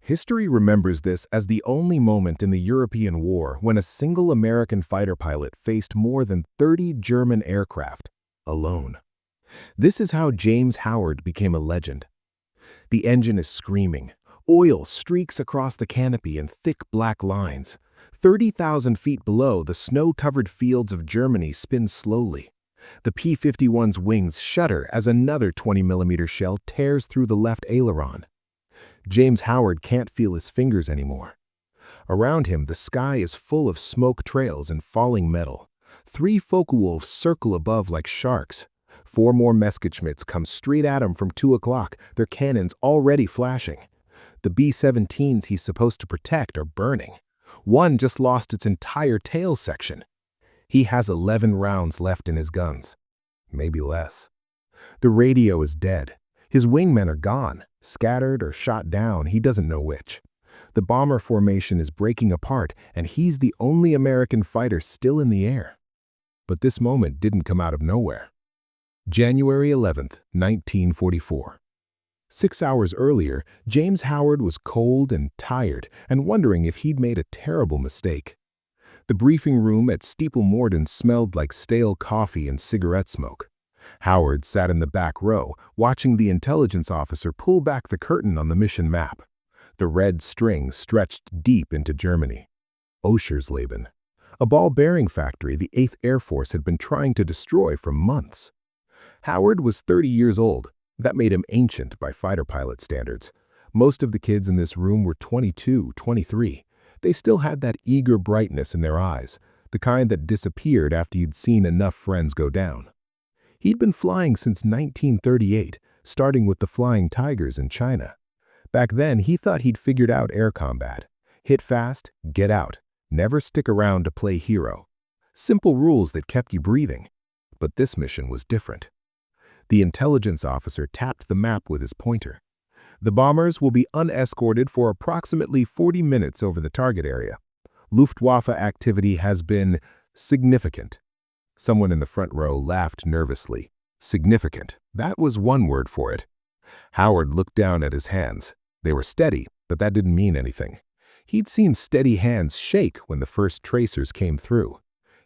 History remembers this as the only moment in the European War when a single American fighter pilot faced more than 30 German aircraft alone. This is how James Howard became a legend. The engine is screaming. Oil streaks across the canopy in thick black lines. 30,000 feet below, the snow-covered fields of Germany spin slowly. The P-51's wings shudder as another 20mm shell tears through the left aileron. James Howard can't feel his fingers anymore. Around him, the sky is full of smoke trails and falling metal. 3 Focke-Wulfs circle above like sharks. 4 more Messerschmitts come straight at him from 2 o'clock, their cannons already flashing. The B-17s he's supposed to protect are burning. One just lost its entire tail section. He has 11 rounds left in his guns. Maybe less. The radio is dead. His wingmen are gone, scattered or shot down, he doesn't know which. The bomber formation is breaking apart, and he's the only American fighter still in the air. But this moment didn't come out of nowhere. January 11th, 1944. 6 hours earlier, James Howard was cold and tired and wondering if he'd made a terrible mistake. The briefing room at Steeple Morden smelled like stale coffee and cigarette smoke. Howard sat in the back row, watching the intelligence officer pull back the curtain on the mission map. The red string stretched deep into Germany. Oschersleben, a ball-bearing factory the 8th Air Force had been trying to destroy for months. Howard was 30 years old. That made him ancient by fighter pilot standards. Most of the kids in this room were 22, 23. They still had that eager brightness in their eyes, the kind that disappeared after you'd seen enough friends go down. He'd been flying since 1938, starting with the Flying Tigers in China. Back then, he thought he'd figured out air combat. Hit fast, get out, never stick around to play hero. Simple rules that kept you breathing. But this mission was different. The intelligence officer tapped the map with his pointer. The bombers will be unescorted for approximately 40 minutes over the target area. Luftwaffe activity has been significant. Someone in the front row laughed nervously. Significant. That was one word for it. Howard looked down at his hands. They were steady, but that didn't mean anything. He'd seen steady hands shake when the first tracers came through.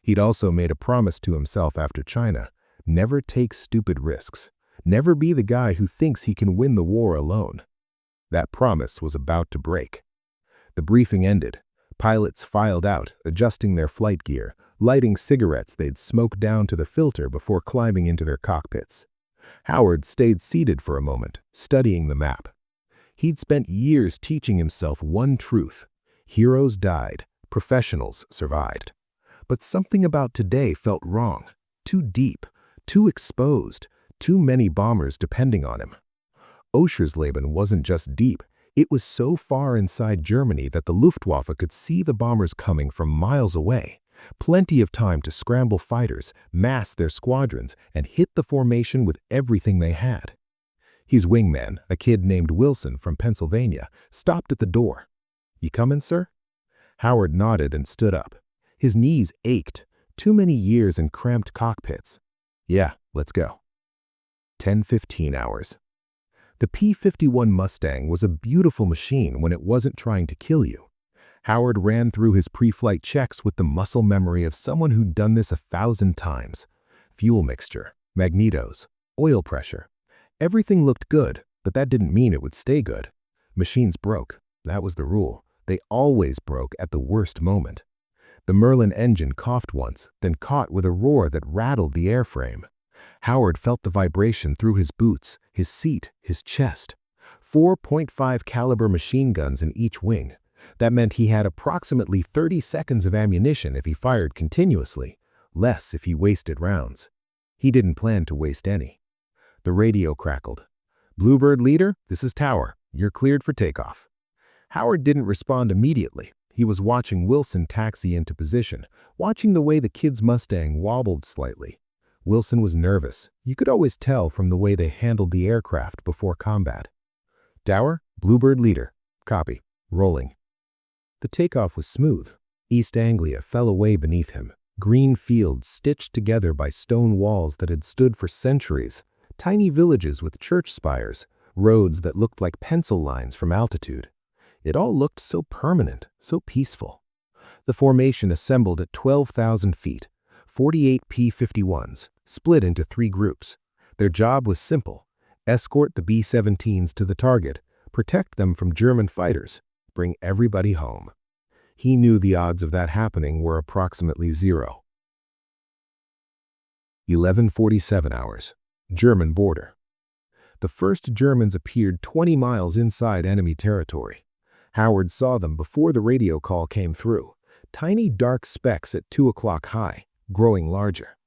He'd also made a promise to himself after China. Never take stupid risks. Never be the guy who thinks he can win the war alone. That promise was about to break. The briefing ended. Pilots filed out, adjusting their flight gear, lighting cigarettes they'd smoked down to the filter before climbing into their cockpits. Howard stayed seated for a moment, studying the map. He'd spent years teaching himself one truth. Heroes died, professionals survived. But something about today felt wrong. Too deep, too exposed, too many bombers depending on him. Oschersleben wasn't just deep, it was so far inside Germany that the Luftwaffe could see the bombers coming from miles away. Plenty of time to scramble fighters, mass their squadrons, and hit the formation with everything they had. His wingman, a kid named Wilson from Pennsylvania, stopped at the door. "You coming, sir?" Howard nodded and stood up. His knees ached. Too many years in cramped cockpits. "Yeah, let's go." 10:15 hours. The P-51 Mustang was a beautiful machine when it wasn't trying to kill you. Howard ran through his pre-flight checks with the muscle memory of someone who'd done this 1,000 times. Fuel mixture, magnetos, oil pressure. Everything looked good, but that didn't mean it would stay good. Machines broke. That was the rule. They always broke at the worst moment. The Merlin engine coughed once, then caught with a roar that rattled the airframe. Howard felt the vibration through his boots, his seat, his chest. 4.5 caliber machine guns in each wing. That meant he had approximately 30 seconds of ammunition if he fired continuously, less if he wasted rounds. He didn't plan to waste any. The radio crackled. "Bluebird leader, this is Tower. You're cleared for takeoff." Howard didn't respond immediately. He was watching Wilson taxi into position, watching the way the kid's Mustang wobbled slightly. Wilson was nervous. You could always tell from the way they handled the aircraft before combat. "Tower, Bluebird leader. Copy. Rolling." The takeoff was smooth. East Anglia fell away beneath him. Green fields stitched together by stone walls that had stood for centuries. Tiny villages with church spires. Roads that looked like pencil lines from altitude. It all looked so permanent, so peaceful. The formation assembled at 12,000 feet, 48 P-51s, split into 3 groups. Their job was simple: escort the B-17s to the target, protect them from German fighters, bring everybody home. He knew the odds of that happening were approximately 0. 11:47 hours. German border. The first Germans appeared 20 miles inside enemy territory. Howard saw them before the radio call came through. Tiny dark specks at 2 o'clock high, growing larger.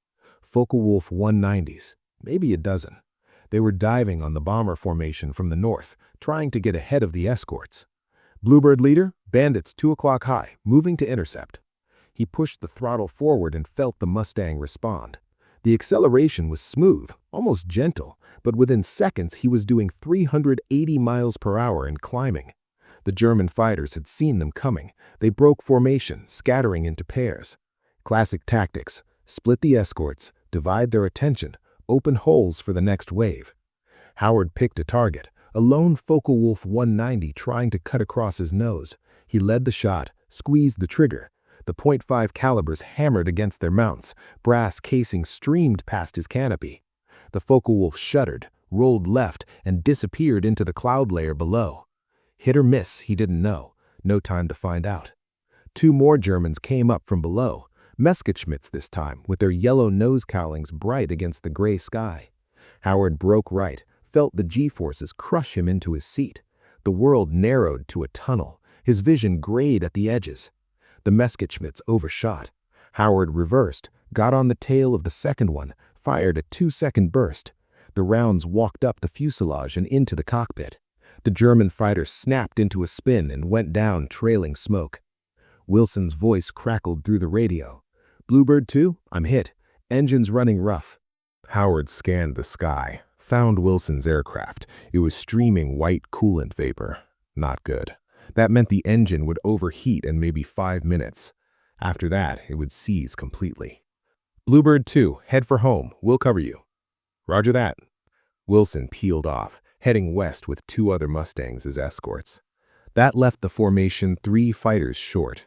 Focke-Wulf 190s, maybe a dozen. They were diving on the bomber formation from the north, trying to get ahead of the escorts. Bluebird leader, bandits 2 o'clock high, moving to intercept. He pushed the throttle forward and felt the Mustang respond. The acceleration was smooth, almost gentle, but within seconds he was doing 380 miles per hour and climbing. The German fighters had seen them coming. They broke formation, scattering into pairs. Classic tactics: split the escorts, divide their attention, open holes for the next wave. Howard picked a target, a lone Focke-Wulf 190 trying to cut across his nose. He led the shot, squeezed the trigger. The .5 calibers hammered against their mounts. Brass casing streamed past his canopy. The Focke-Wulf shuddered, rolled left, and disappeared into the cloud layer below. Hit or miss, he didn't know. No time to find out. 2 more Germans came up from below. Messerschmitts this time, with their yellow nose cowlings bright against the gray sky. Howard broke right, felt the G-forces crush him into his seat. The world narrowed to a tunnel. His vision grayed at the edges. The Messerschmitts overshot. Howard reversed, got on the tail of the second one, fired a 2-second burst. The rounds walked up the fuselage and into the cockpit. The German fighter snapped into a spin and went down trailing smoke. Wilson's voice crackled through the radio. "Bluebird 2, I'm hit. Engines running rough." Howard scanned the sky, found Wilson's aircraft. It was streaming white coolant vapor. Not good. That meant the engine would overheat in maybe 5 minutes. After that, it would seize completely. "Bluebird 2, head for home. We'll cover you." "Roger that." Wilson peeled off, heading west with 2 other Mustangs as escorts. That left the formation 3 fighters short.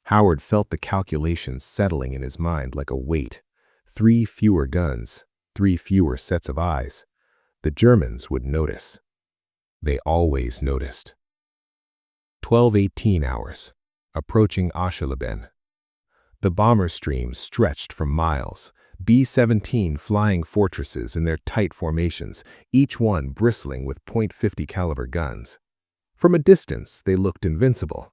Howard felt the calculations settling in his mind like a weight. 3 fewer guns, 3 fewer sets of eyes. The Germans would notice. They always noticed. 12:18 hours. Approaching Oschersleben. The bomber stream stretched for miles. B-17 flying fortresses in their tight formations, each one bristling with .50 caliber guns. From a distance, they looked invincible.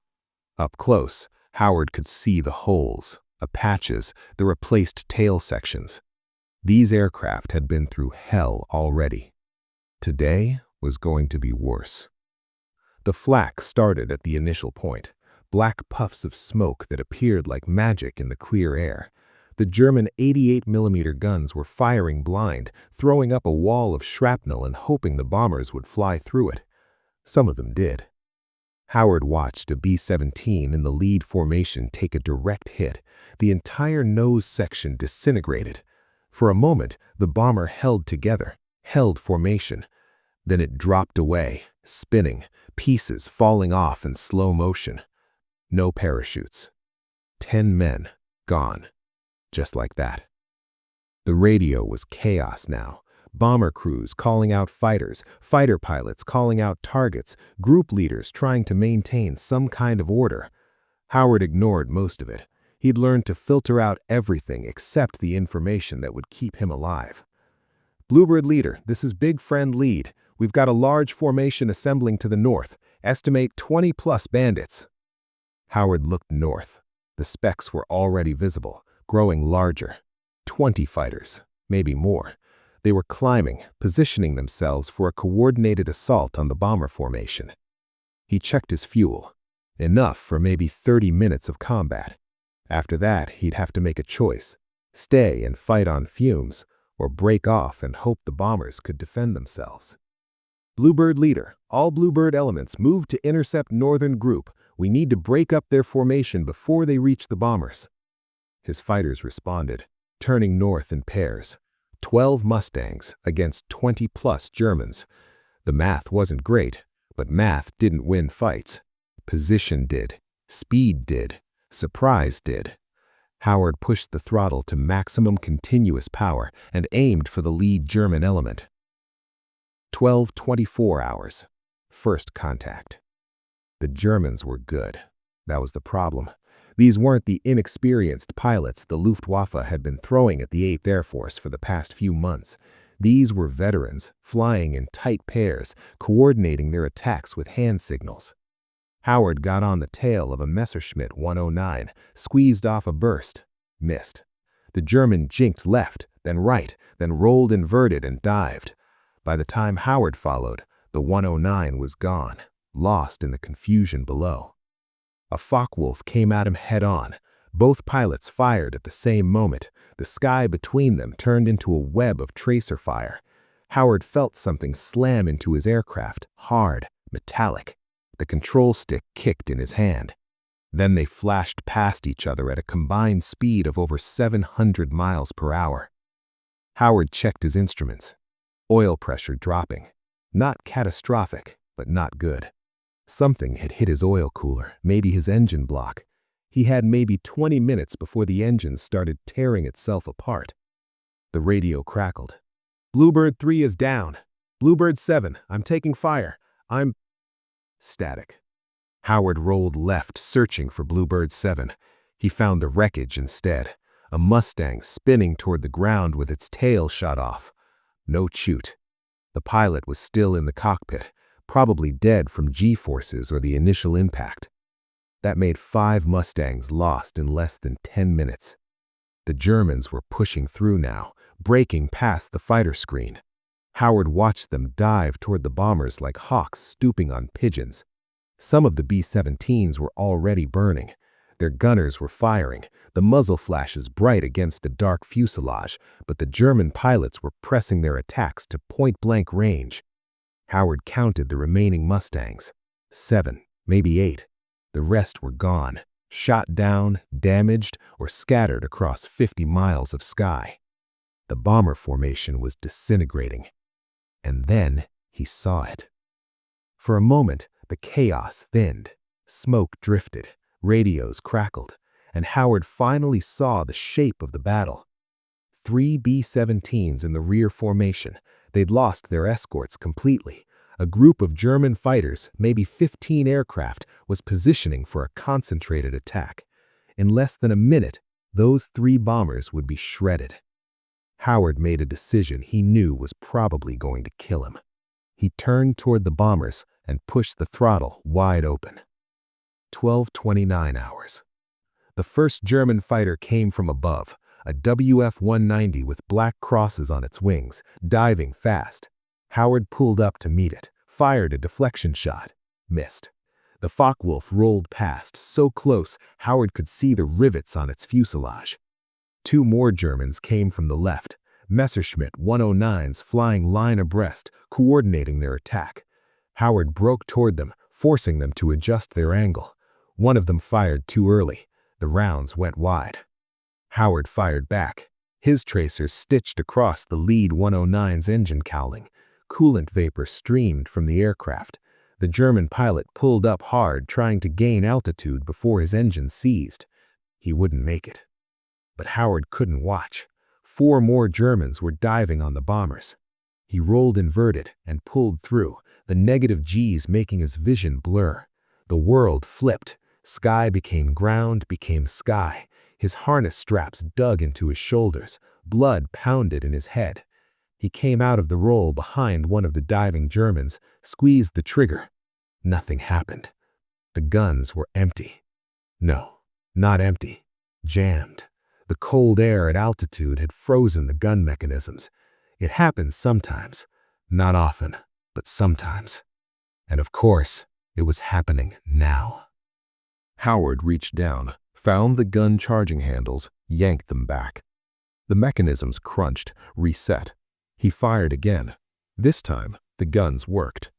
Up close, Howard could see the holes, the patches, the replaced tail sections. These aircraft had been through hell already. Today was going to be worse. The flak started at the initial point, black puffs of smoke that appeared like magic in the clear air. The German 88mm guns were firing blind, throwing up a wall of shrapnel and hoping the bombers would fly through it. Some of them did. Howard watched a B-17 in the lead formation take a direct hit. The entire nose section disintegrated. For a moment, the bomber held together, held formation. Then it dropped away, spinning, pieces falling off in slow motion. No parachutes. 10 men, gone. Just like that. The radio was chaos now. Bomber crews calling out fighters, fighter pilots calling out targets, group leaders trying to maintain some kind of order. Howard ignored most of it. He'd learned to filter out everything except the information that would keep him alive. "Bluebird leader, this is Big Friend lead. We've got a large formation assembling to the north. Estimate 20+ bandits." Howard looked north. The specks were already visible, growing larger. 20 fighters, maybe more. They were climbing, positioning themselves for a coordinated assault on the bomber formation. He checked his fuel. Enough for maybe 30 minutes of combat. After that, he'd have to make a choice: stay and fight on fumes, or break off and hope the bombers could defend themselves. "Bluebird leader, all Bluebird elements move to intercept northern group. We need to break up their formation before they reach the bombers." His fighters responded, turning north in pairs. 12 Mustangs against 20+ Germans. The math wasn't great, but math didn't win fights. Position did. Speed did. Surprise did. Howard pushed the throttle to maximum continuous power and aimed for the lead German element. 12:24 hours. First contact. The Germans were good. That was the problem. These weren't the inexperienced pilots the Luftwaffe had been throwing at the 8th Air Force for the past few months. These were veterans, flying in tight pairs, coordinating their attacks with hand signals. Howard got on the tail of a Messerschmitt 109, squeezed off a burst, missed. The German jinked left, then right, then rolled inverted and dived. By the time Howard followed, the 109 was gone, lost in the confusion below. A Focke-Wulf came at him head-on. Both pilots fired at the same moment. The sky between them turned into a web of tracer fire. Howard felt something slam into his aircraft, hard, metallic. The control stick kicked in his hand. Then they flashed past each other at a combined speed of over 700 miles per hour. Howard checked his instruments. Oil pressure dropping. Not catastrophic, but not good. Something had hit his oil cooler, maybe his engine block. He had maybe 20 minutes before the engine started tearing itself apart. The radio crackled. "Bluebird 3 is down. Bluebird 7, I'm taking fire. I'm..." Static. Howard rolled left, searching for Bluebird 7. He found the wreckage instead. A Mustang spinning toward the ground with its tail shot off. No chute. The pilot was still in the cockpit, probably dead from G-forces or the initial impact. That made 5 Mustangs lost in less than 10 minutes. The Germans were pushing through now, breaking past the fighter screen. Howard watched them dive toward the bombers like hawks stooping on pigeons. Some of the B-17s were already burning. Their gunners were firing, the muzzle flashes bright against the dark fuselage, but the German pilots were pressing their attacks to point-blank range. Howard counted the remaining Mustangs. 7, maybe 8. The rest were gone, shot down, damaged, or scattered across 50 miles of sky. The bomber formation was disintegrating. And then he saw it. For a moment, the chaos thinned. Smoke drifted, radios crackled, and Howard finally saw the shape of the battle. 3 B-17s in the rear formation. They'd lost their escorts completely. A group of German fighters, maybe 15 aircraft, was positioning for a concentrated attack. In less than a minute, those 3 bombers would be shredded. Howard made a decision he knew was probably going to kill him. He turned toward the bombers and pushed the throttle wide open. 12:29 hours. The first German fighter came from above, a WF-190 with black crosses on its wings, diving fast. Howard pulled up to meet it, fired a deflection shot, missed. The Focke-Wulf rolled past, so close Howard could see the rivets on its fuselage. 2 more Germans came from the left, Messerschmitt 109s flying line abreast, coordinating their attack. Howard broke toward them, forcing them to adjust their angle. One of them fired too early. The rounds went wide. Howard fired back. His tracers stitched across the lead 109's engine cowling. Coolant vapor streamed from the aircraft. The German pilot pulled up hard, trying to gain altitude before his engine seized. He wouldn't make it. But Howard couldn't watch. 4 more Germans were diving on the bombers. He rolled inverted and pulled through, the negative G's making his vision blur. The world flipped. Sky became ground, became sky. His harness straps dug into his shoulders. Blood pounded in his head. He came out of the roll behind one of the diving Germans, squeezed the trigger. Nothing happened. The guns were empty. No, not empty. Jammed. The cold air at altitude had frozen the gun mechanisms. It happens sometimes. Not often, but sometimes. And of course, it was happening now. Howard reached down, found the gun charging handles, yanked them back. The mechanisms crunched, reset. He fired again. This time, the guns worked.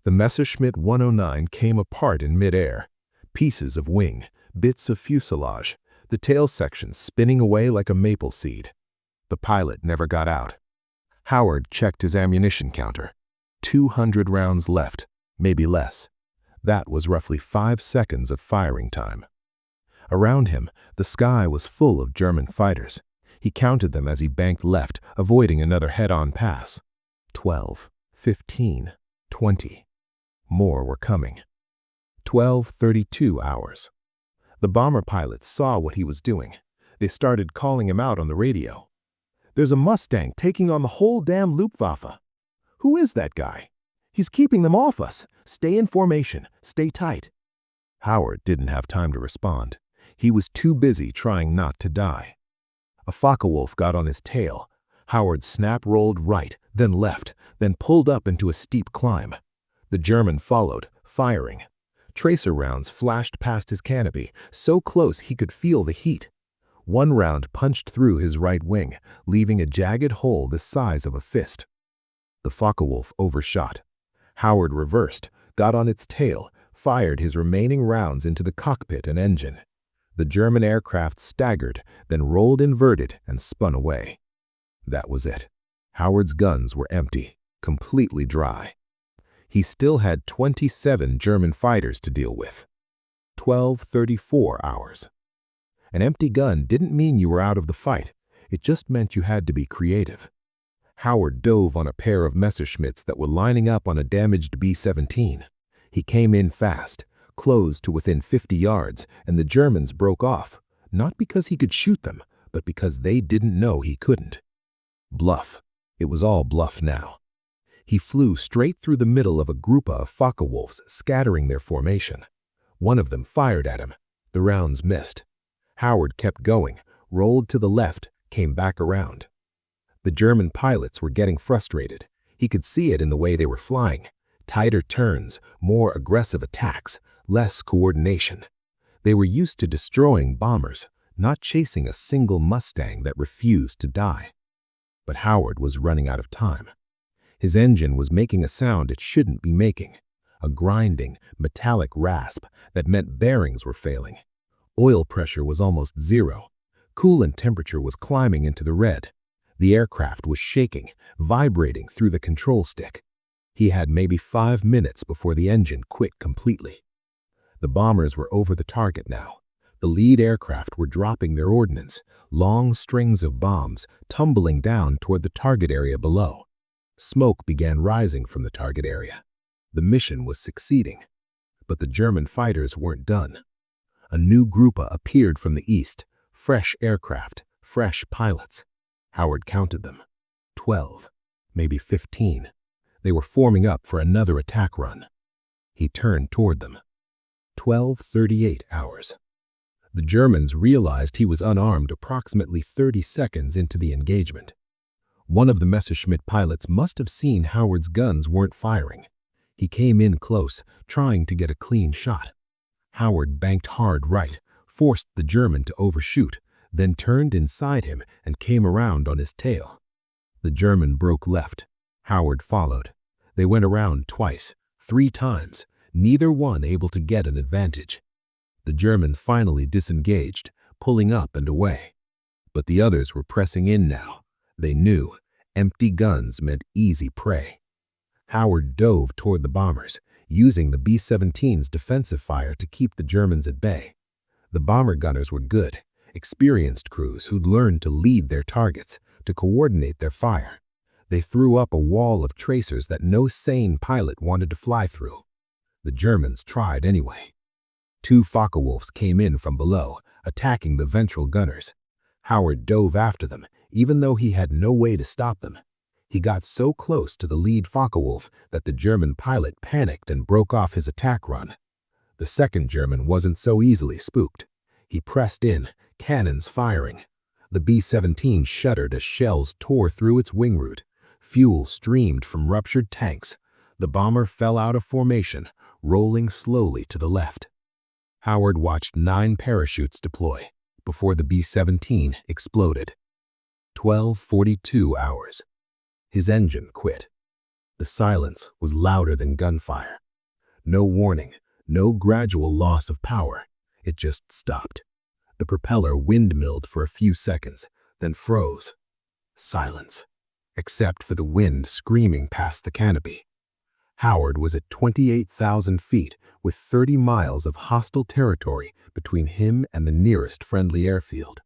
The Messerschmitt 109 came apart in midair. Pieces of wing, bits of fuselage, the tail section spinning away like a maple seed. The pilot never got out. Howard checked his ammunition counter. 200 rounds left, maybe less. That was roughly 5 seconds of firing time. Around him, the sky was full of German fighters. He counted them as he banked left, avoiding another head-on pass. 12, 15, 20. More were coming. 12:32 hours. The bomber pilots saw what he was doing. They started calling him out on the radio. "There's a Mustang taking on the whole damn Luftwaffe. Who is that guy? He's keeping them off us. Stay in formation. Stay tight." Howard didn't have time to respond. He was too busy trying not to die. A Focke-Wulf got on his tail. Howard snap-rolled right, then left, then pulled up into a steep climb. The German followed, firing. Tracer rounds flashed past his canopy, so close he could feel the heat. One round punched through his right wing, leaving a jagged hole the size of a fist. The Focke-Wulf overshot. Howard reversed, got on its tail, fired his remaining rounds into the cockpit and engine. The German aircraft staggered, then rolled inverted and spun away. That was it. Howard's guns were empty, completely dry. He still had 27 German fighters to deal with. 12:34 hours. An empty gun didn't mean you were out of the fight. It just meant you had to be creative. Howard dove on a pair of Messerschmitts that were lining up on a damaged B-17. He came in fast, closed to within 50 yards, and the Germans broke off, not because he could shoot them, but because they didn't know he couldn't. Bluff. It was all bluff now. He flew straight through the middle of a group of Focke-Wulfs, scattering their formation. One of them fired at him. The rounds missed. Howard kept going, rolled to the left, came back around. The German pilots were getting frustrated. He could see it in the way they were flying. Tighter turns, more aggressive attacks, less coordination. They were used to destroying bombers, not chasing a single Mustang that refused to die. But Howard was running out of time. His engine was making a sound it shouldn't be making, a grinding, metallic rasp that meant bearings were failing. Oil pressure was almost zero. Coolant temperature was climbing into the red. The aircraft was shaking, vibrating through the control stick. He had maybe 5 minutes before the engine quit completely. The bombers were over the target now. The lead aircraft were dropping their ordnance, long strings of bombs tumbling down toward the target area below. Smoke began rising from the target area. The mission was succeeding. But the German fighters weren't done. A new group appeared from the east, fresh aircraft, fresh pilots. Howard counted them. 12, maybe 15. They were forming up for another attack run. He turned toward them. 12:38 hours. The Germans realized he was unarmed approximately 30 seconds into the engagement. One of the Messerschmitt pilots must have seen Howard's guns weren't firing. He came in close, trying to get a clean shot. Howard banked hard right, forced the German to overshoot, then turned inside him and came around on his tail. The German broke left. Howard followed. They went around twice, 3 times, neither one able to get an advantage. The German finally disengaged, pulling up and away. But the others were pressing in now. They knew empty guns meant easy prey. Howard dove toward the bombers, using the B-17's defensive fire to keep the Germans at bay. The bomber gunners were good, experienced crews who'd learned to lead their targets, to coordinate their fire. They threw up a wall of tracers that no sane pilot wanted to fly through. The Germans tried anyway. 2 Focke-Wulfs came in from below, attacking the ventral gunners. Howard dove after them, even though he had no way to stop them. He got so close to the lead Focke-Wulf that the German pilot panicked and broke off his attack run. The second German wasn't so easily spooked. He pressed in, cannons firing. The B-17 shuddered as shells tore through its wing root. Fuel streamed from ruptured tanks. The bomber fell out of formation, rolling slowly to the left. Howard watched 9 parachutes deploy before the B-17 exploded. 12:42 hours. His engine quit. The silence was louder than gunfire. No warning, no gradual loss of power. It just stopped. The propeller windmilled for a few seconds, then froze. Silence, except for the wind screaming past the canopy. Howard was at 28,000 feet with 30 miles of hostile territory between him and the nearest friendly airfield.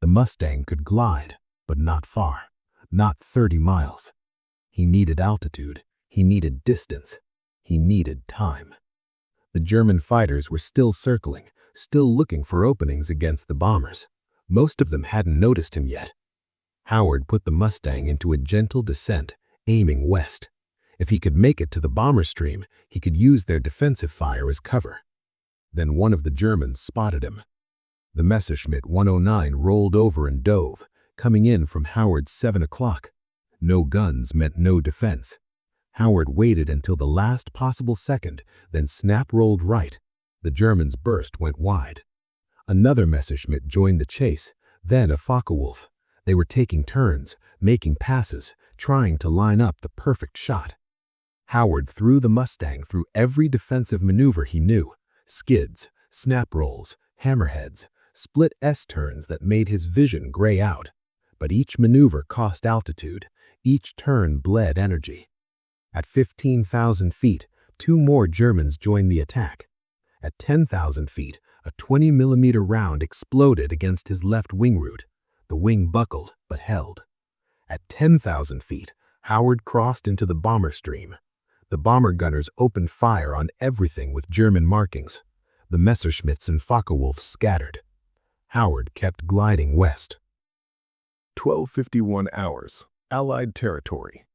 The Mustang could glide, but not far, not 30 miles. He needed altitude, he needed distance, he needed time. The German fighters were still circling, still looking for openings against the bombers. Most of them hadn't noticed him yet. Howard put the Mustang into a gentle descent, aiming west. If he could make it to the bomber stream, he could use their defensive fire as cover. Then one of the Germans spotted him. The Messerschmitt 109 rolled over and dove, coming in from Howard's 7 o'clock. No guns meant no defense. Howard waited until the last possible second, then snap rolled right. The German's burst went wide. Another Messerschmitt joined the chase, then a Focke-Wulf. They were taking turns, making passes, trying to line up the perfect shot. Howard threw the Mustang through every defensive maneuver he knew: skids, snap rolls, hammerheads, split S-turns that made his vision gray out. But each maneuver cost altitude, each turn bled energy. At 15,000 feet, 2 more Germans joined the attack. At 10,000 feet, a 20-millimeter round exploded against his left wing root. The wing buckled, but held. At 10,000 feet, Howard crossed into the bomber stream. The bomber gunners opened fire on everything with German markings. The Messerschmitts and Focke-Wulfs scattered. Howard kept gliding west. 12:51 hours, Allied territory.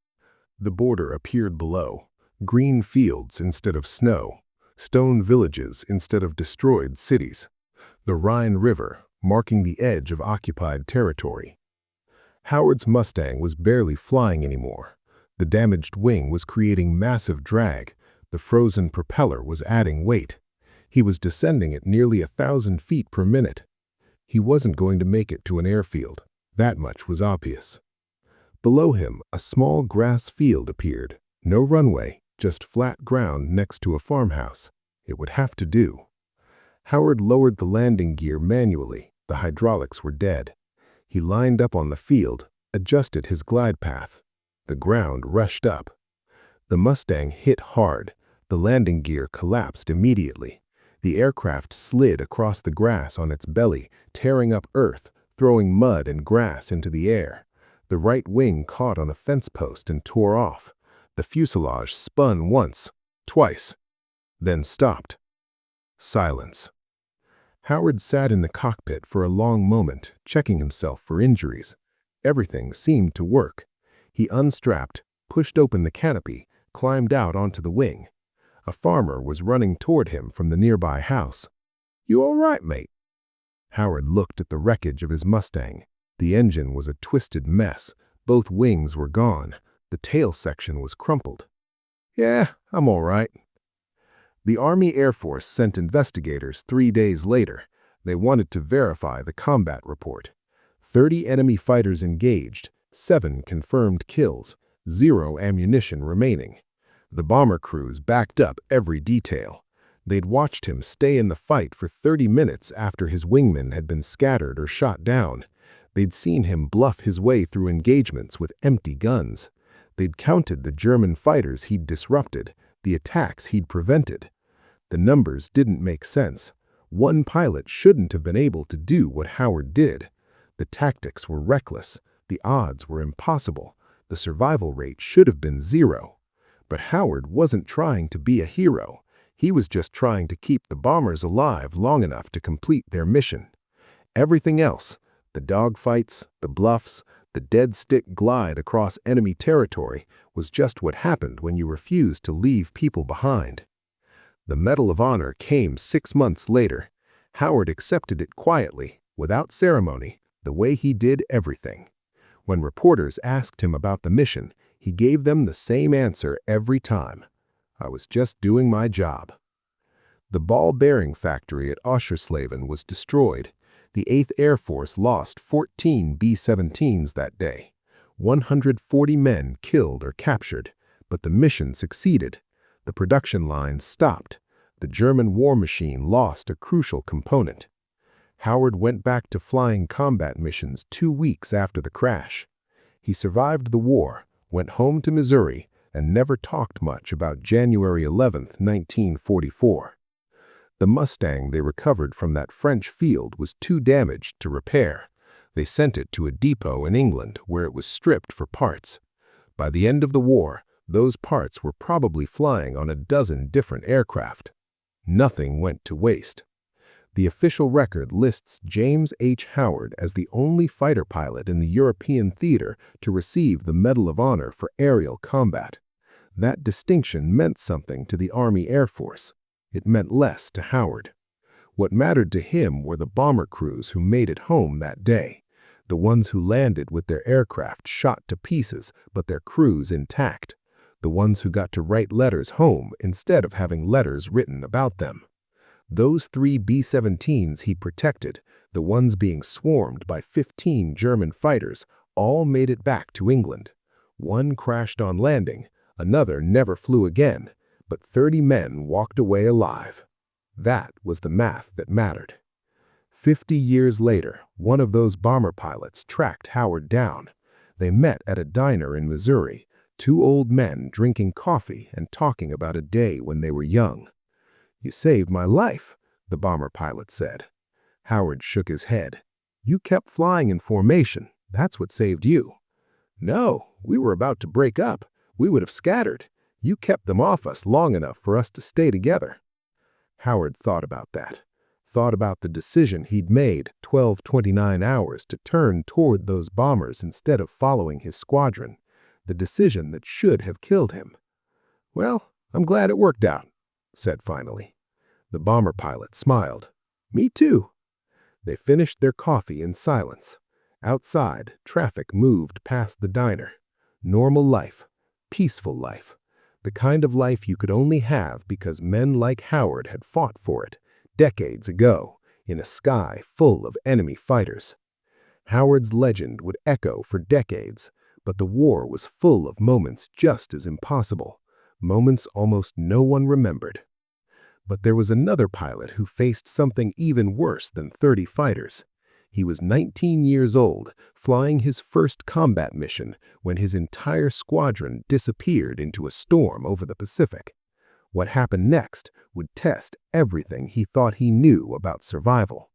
The border appeared below. Green fields instead of snow, stone villages instead of destroyed cities. The Rhine River marking the edge of occupied territory. Howard's Mustang was barely flying anymore. The damaged wing was creating massive drag. The frozen propeller was adding weight. He was descending at nearly 1,000 feet per minute. He wasn't going to make it to an airfield. That much was obvious. Below him, a small grass field appeared. No runway, just flat ground next to a farmhouse. It would have to do. Howard lowered the landing gear manually. The hydraulics were dead. He lined up on the field, adjusted his glide path. The ground rushed up. The Mustang hit hard. The landing gear collapsed immediately. The aircraft slid across the grass on its belly, tearing up earth, throwing mud and grass into the air. The right wing caught on a fence post and tore off. The fuselage spun once, twice, then stopped. Silence. Howard sat in the cockpit for a long moment, checking himself for injuries. Everything seemed to work. He unstrapped, pushed open the canopy, climbed out onto the wing. A farmer was running toward him from the nearby house. "You all right, mate?" Howard looked at the wreckage of his Mustang. The engine was a twisted mess. Both wings were gone. The tail section was crumpled. "Yeah, I'm all right." The Army Air Force sent investigators 3 days later. They wanted to verify the combat report. 30 enemy fighters engaged, 7 confirmed kills, 0 ammunition remaining. The bomber crews backed up every detail. They'd watched him stay in the fight for 30 minutes after his wingmen had been scattered or shot down. They'd seen him bluff his way through engagements with empty guns. They'd counted the German fighters he'd disrupted, the attacks he'd prevented. The numbers didn't make sense. One pilot shouldn't have been able to do what Howard did. The tactics were reckless. The odds were impossible. The survival rate should have been 0. But Howard wasn't trying to be a hero. He was just trying to keep the bombers alive long enough to complete their mission. Everything else, the dogfights, the bluffs, the dead stick glide across enemy territory, was just what happened when you refused to leave people behind. The Medal of Honor came 6 months later. Howard accepted it quietly, without ceremony, the way he did everything. When reporters asked him about the mission, he gave them the same answer every time: "I was just doing my job." The ball bearing factory at Oschersleben was destroyed. The 8th Air Force lost 14 B-17s that day. 140 men killed or captured, but the mission succeeded. The production lines stopped. The German war machine lost a crucial component. Howard went back to flying combat missions 2 weeks after the crash. He survived the war, went home to Missouri, and never talked much about January 11, 1944. The Mustang they recovered from that French field was too damaged to repair. They sent it to a depot in England where it was stripped for parts. By the end of the war, those parts were probably flying on a dozen different aircraft. Nothing went to waste. The official record lists James H. Howard as the only fighter pilot in the European theater to receive the Medal of Honor for aerial combat. That distinction meant something to the Army Air Force. It meant less to Howard. What mattered to him were the bomber crews who made it home that day, the ones who landed with their aircraft shot to pieces but their crews intact, the ones who got to write letters home instead of having letters written about them. Those 3 B-17s he protected, the ones being swarmed by 15 German fighters, all made it back to England. One crashed on landing, another never flew again, but 30 men walked away alive. That was the math that mattered. 50 years later, one of those bomber pilots tracked Howard down. They met at a diner in Missouri, 2 old men drinking coffee and talking about a day when they were young. "You saved my life," the bomber pilot said. Howard shook his head. "You kept flying in formation. That's what saved you." "No, we were about to break up. We would have scattered. You kept them off us long enough for us to stay together." Howard thought about that. Thought about the decision he'd made 12-29 hours to turn toward those bombers instead of following his squadron. The decision that should have killed him. "Well, I'm glad it worked out," said finally. The bomber pilot smiled. "Me too." They finished their coffee in silence. Outside, traffic moved past the diner. Normal life. Peaceful life. The kind of life you could only have because men like Howard had fought for it, decades ago, in a sky full of enemy fighters. Howard's legend would echo for decades, but the war was full of moments just as impossible, moments almost no one remembered. But there was another pilot who faced something even worse than 30 fighters. He was 19 years old, flying his first combat mission when his entire squadron disappeared into a storm over the Pacific. What happened next would test everything he thought he knew about survival.